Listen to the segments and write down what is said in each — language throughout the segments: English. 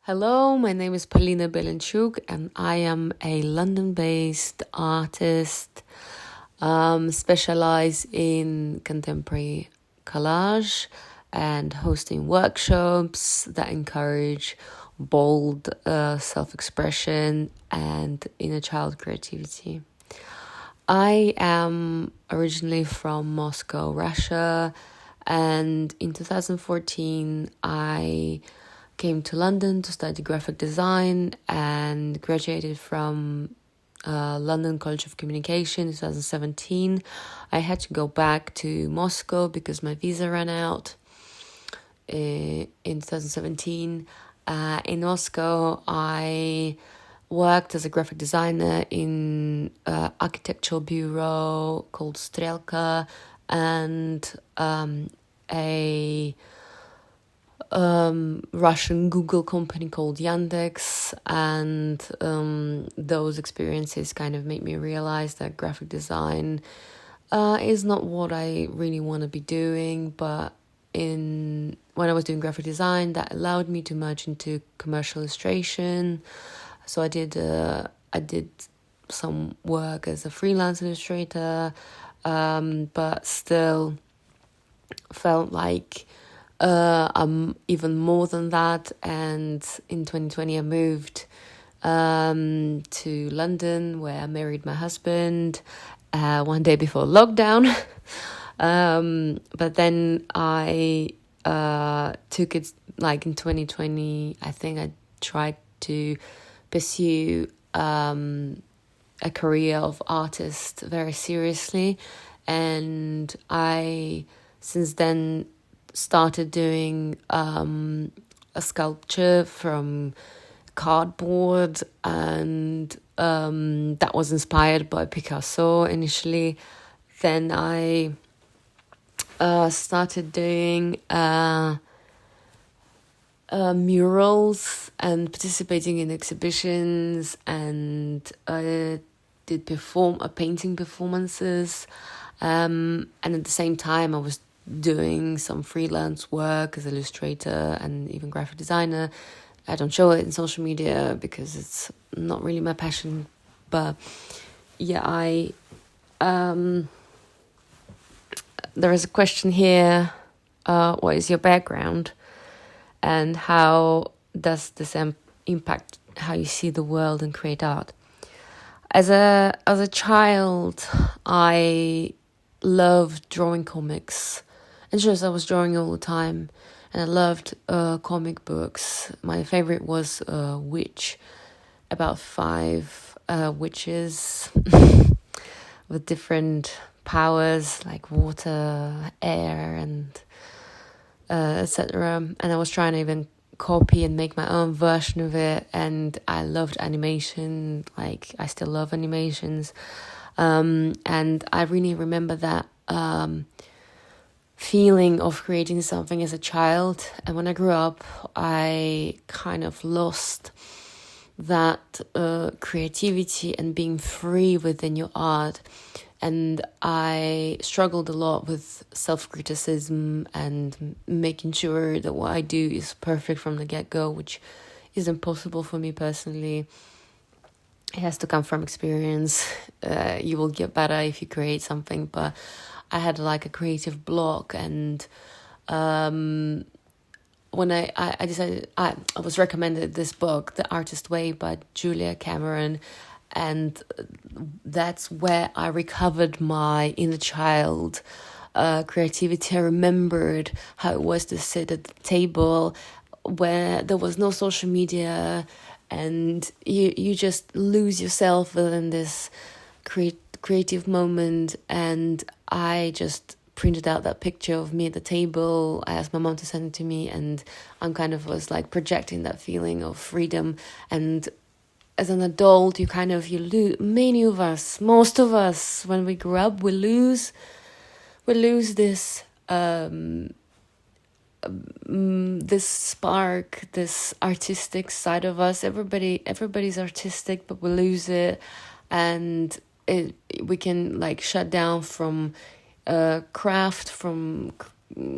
Hello, my name is Polina Belenchuk, and I am a London-based artist, specialized in contemporary collage and hosting workshops that encourage bold self-expression and inner child creativity. I am originally from Moscow, Russia, and in 2014 I came to London to study graphic design and graduated from London College of Communication in 2017. I had to go back to Moscow because my visa ran out in 2017. In Moscow, I worked as a graphic designer in an architectural bureau called Strelka and a Russian Google company called Yandex, and those experiences kind of made me realize that graphic design is not what I really want to be doing. But when I was doing graphic design, that allowed me to merge into commercial illustration. So I did some work as a freelance illustrator, but still felt like I'm even more than that. And in 2020 I moved to London, where I married my husband one day before lockdown. But then I took it, like in 2020 I think I tried to pursue a career of artist very seriously, and I since then started doing a sculpture from cardboard, and that was inspired by Picasso initially. Then I started doing murals and participating in exhibitions, and I did painting performances, and at the same time I was doing some freelance work as illustrator and even graphic designer. I don't show it in social media because it's not really my passion, but yeah, there is a question here, what is your background and how does this impact how you see the world and create art? As a child, I loved drawing comics. And just I was drawing all the time, and I loved comic books. My favorite was Witch, about 5 witches with different powers like water, air, and etc. And I was trying to even copy and make my own version of it. And I loved animation, like I still love animations. And I really remember that feeling of creating something as a child. And when I grew up, I kind of lost that creativity and being free within your art. And I struggled a lot with self-criticism and making sure that what I do is perfect from the get-go, which is impossible for me personally. It has to come from experience. You will get better if you create something, but I had like a creative block. And when I decided, I was recommended this book, The Artist Way by Julia Cameron, and that's where I recovered my inner child creativity. I remembered how it was to sit at the table where there was no social media, and you just lose yourself within this creative moment. And I just printed out that picture of me at the table. I asked my mom to send it to me, and I'm kind of was like projecting that feeling of freedom. And as an adult, you lose, most of us, when we grow up, we lose this this spark, this artistic side of us. Everybody's artistic, but we lose it, and we can like shut down from craft, from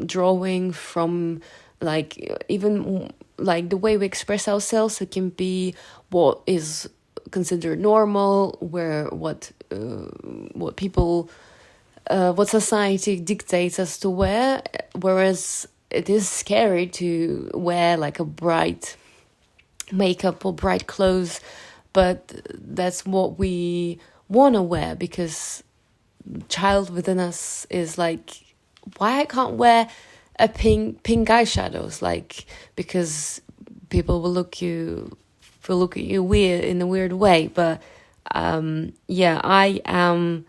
drawing, from like even like the way we express ourselves, it can be what is considered normal, where what people what society dictates us to wear, whereas it is scary to wear like a bright makeup or bright clothes, but that's what we want to wear, because child within us is like, why I can't wear a pink eyeshadows, like, because people will look at you weird in a weird way. But I am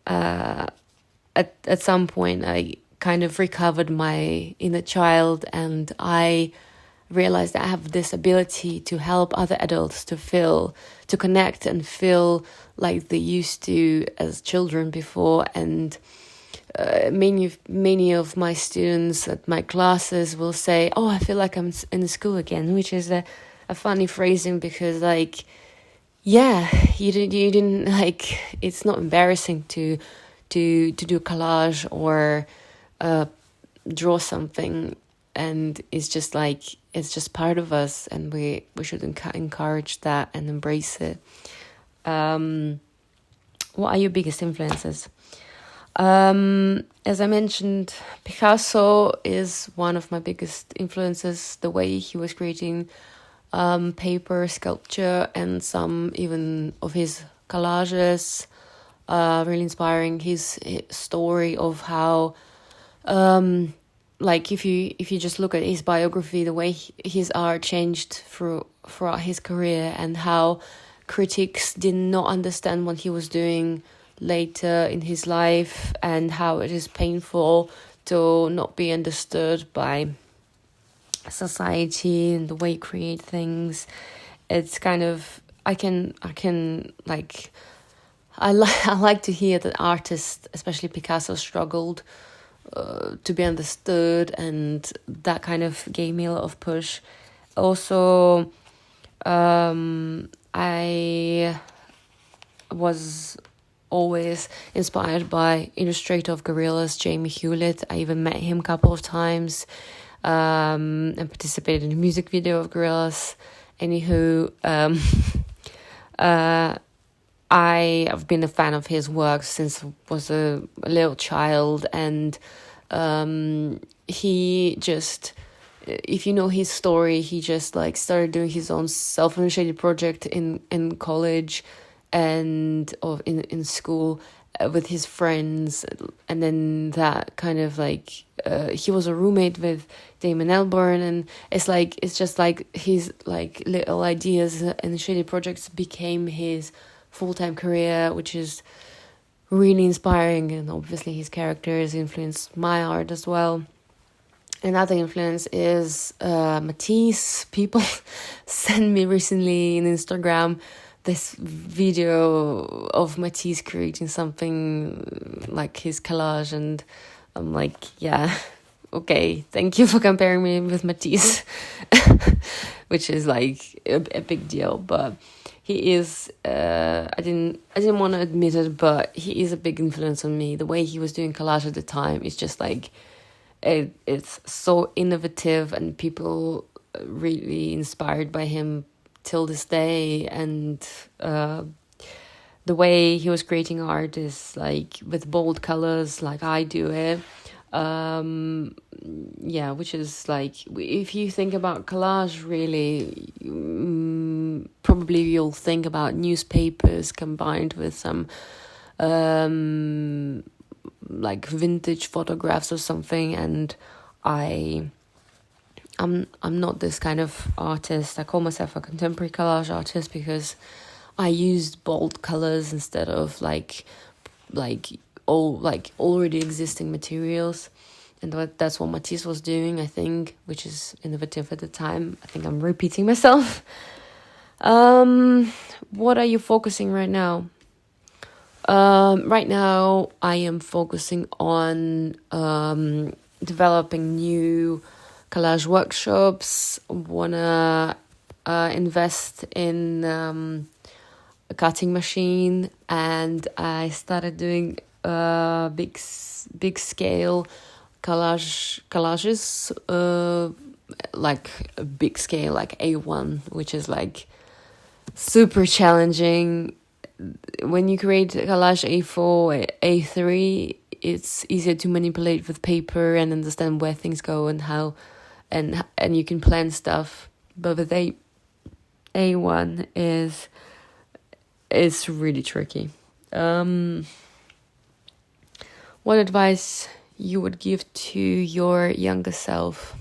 at some point I kind of recovered my inner child, and I realized that I have this ability to help other adults to connect and feel like they used to as children before. And many of my students at my classes will say, "Oh, I feel like I'm in school again," which is a funny phrasing, because like, yeah, you didn't like, it's not embarrassing to do collage or draw something, and it's just like, it's just part of us, and we should encourage that and embrace it. What are your biggest influences? As I mentioned, Picasso is one of my biggest influences. The way he was creating paper sculpture and some even of his collages, really inspiring. His story of how like if you just look at his biography, the way his art changed throughout his career, and how critics did not understand what he was doing later in his life, and how it is painful to not be understood by society and the way you create things. It's kind of, I can like, I like to hear that artists, especially Picasso, struggled to be understood, and that kind of gave me a lot of push. Also, I was always inspired by illustrator of Gorillaz, Jamie Hewlett. I even met him a couple of times and participated in a music video of Gorillaz. Anywho, I've been a fan of his work since I was a little child, and he just, if you know his story, he just like started doing his own self-initiated project in college and in school with his friends, and then that kind of like he was a roommate with Damon Albarn, and it's just like his like little ideas and shady projects became his full-time career, which is really inspiring. And obviously his characters influenced my art as well. Another influence is Matisse. People sent me recently in Instagram this video of Matisse creating something like his collage, and I'm like, yeah, okay, thank you for comparing me with Matisse, which is like a big deal. But he is, I didn't want to admit it, but he is a big influence on me. The way he was doing collage at the time is just like, it's so innovative, and people really inspired by him till this day. And the way he was creating art is like with bold colors, like I do it. Which is like, if you think about collage, really, probably you'll think about newspapers combined with some like vintage photographs or something. And I'm not this kind of artist. I call myself a contemporary collage artist because I used bold colors instead of like already existing materials. And that's what Matisse was doing, I think, which is innovative at the time. I think I'm repeating myself. What are you focusing right now? Right now, I am focusing on developing new collage workshops. Wanna invest in a cutting machine, and I started doing big scale collages like a big scale, like A1, which is like super challenging. When you create a collage A4, A3, it's easier to manipulate with paper and understand where things go and how, and you can plan stuff. But with A1 is really tricky. What advice you would give to your younger self?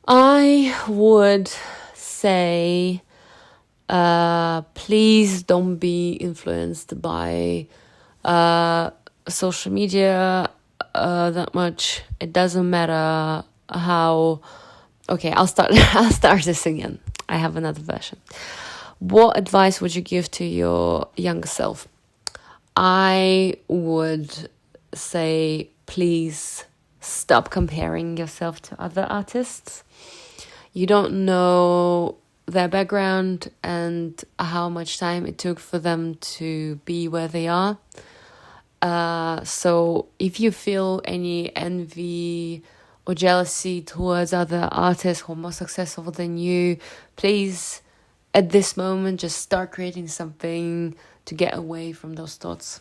I would say, please don't be influenced by social media that much. It doesn't matter how. Okay, I'll start. I'll start this again. I have another version. What advice would you give to your younger self? I would say, please stop comparing yourself to other artists. You don't know their background and how much time it took for them to be where they are. So if you feel any envy or jealousy towards other artists who are more successful than you, please, at this moment, just start creating something to get away from those thoughts.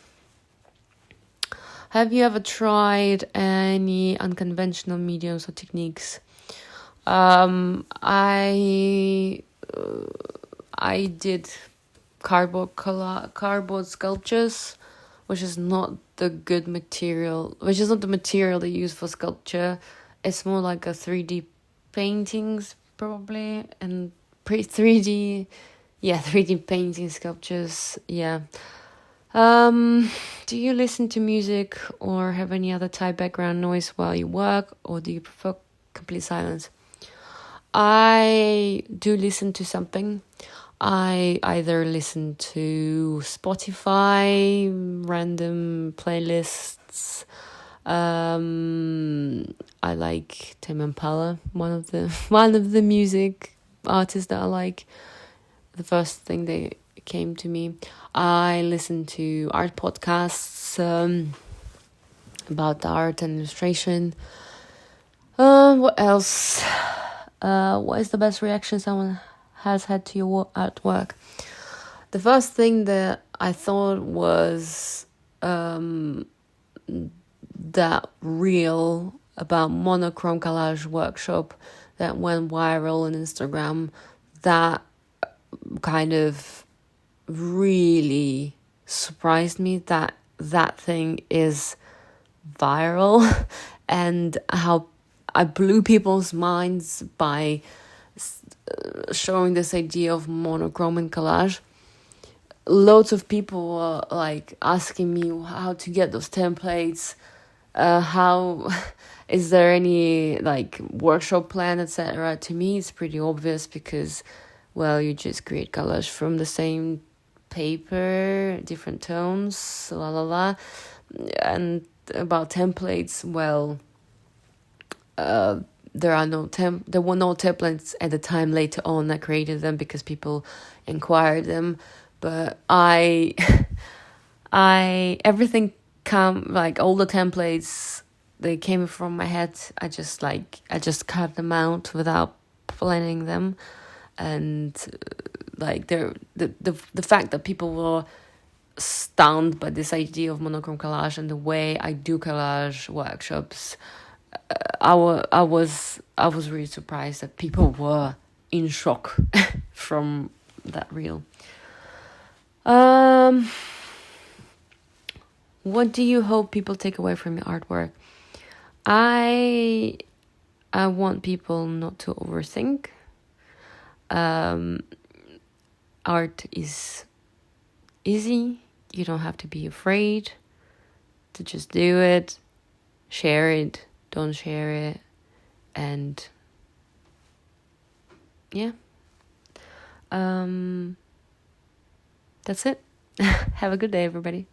Have you ever tried any unconventional mediums or techniques? I did cardboard sculptures, which is not the good material, which is not the material they use for sculpture. It's more like a 3D paintings probably, and 3D painting sculptures. Yeah. Do you listen to music or have any other type background noise while you work, or do you prefer complete silence? I do listen to something. I either listen to Spotify, random playlists. I like Tame Impala, one of the music artists that I like. The first thing they came to me. I listen to art podcasts about art and illustration. What else? What is the best reaction someone has had to your artwork? The first thing that I thought was that reel about monochrome collage workshop that went viral on Instagram, that kind of really surprised me that thing is viral and how I blew people's minds by showing this idea of monochrome and collage. Loads of people were like asking me how to get those templates, how is there any like workshop plan, etc. To me it's pretty obvious because, well, you just create collage from the same paper, different tones, la la la. And about templates, well, there were no templates at the time. Later on I created them because people inquired them, but I everything like all the templates, they came from my head. I just cut them out without planning them. And like the fact that people were stunned by this idea of monochrome collage and the way I do collage workshops, I was really surprised that people were in shock from that reel. What do you hope people take away from your artwork? I want people not to overthink. Art is easy. You don't have to be afraid to just do it. Share it, don't share it, and yeah. That's it. Have a good day, everybody.